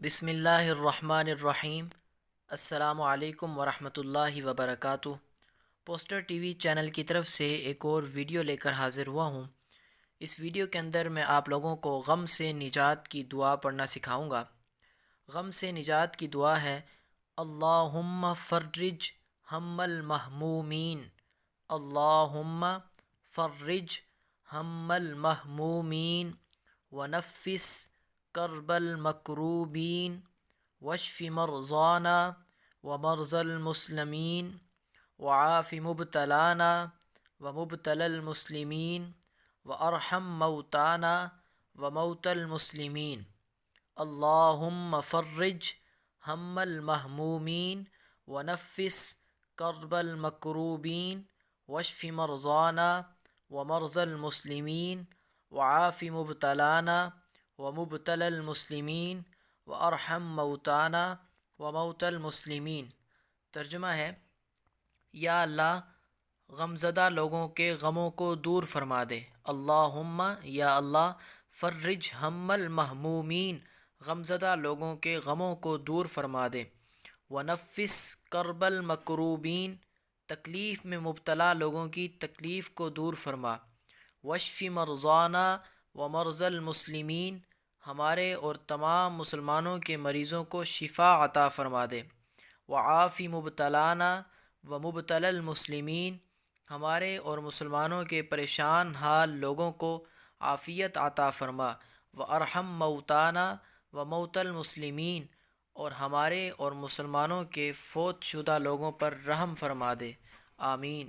بسم اللہ الرحمن الرحیم۔ السلام علیکم ورحمۃ اللہ وبرکاتہ۔ پوسٹر ٹی وی چینل کی طرف سے ایک اور ویڈیو لے کر حاضر ہوا ہوں۔ اس ویڈیو کے اندر میں آپ لوگوں کو غم سے نجات کی دعا پڑھنا سکھاؤں گا۔ غم سے نجات کی دعا ہے اللہم فرج ہم المہمومین، اللہم فرج ہم المہمومین ونفس کرب المکروبین واشف مرضانا ومرضى المسلمین وعاف مبتلانا ومبتلى المسلمین وارحم موتانا وموتى المسلمین۔ اللہم فرج ہم المہمومین ونفس کرب المکروبین واشف مرضانا ومرضى المسلمین وعاف مبتلانا ومبتلى المسلمین وارحم موتانا وموتى المسلمین۔ ترجمہ ہے، یا اللہ غمزدہ لوگوں کے غموں کو دور فرما دے۔ اللہم یا اللہ فرج ہم المہمومین غمزدہ لوگوں کے غموں کو دور فرما دے۔ ونفس کرب المکروبین تکلیف میں مبتلا لوگوں کی تکلیف کو دور فرما۔ واشف مرضانا ومرضى المسلمین ہمارے اور تمام مسلمانوں کے مریضوں کو شفا عطا فرما دے۔ وعاف مبتلانا ومبتلى المسلمین ہمارے اور مسلمانوں کے پریشان حال لوگوں کو عافیت عطا فرما۔ وارحم موتانا وموتى المسلمین اور ہمارے اور مسلمانوں کے فوت شدہ لوگوں پر رحم فرما دے۔ آمین۔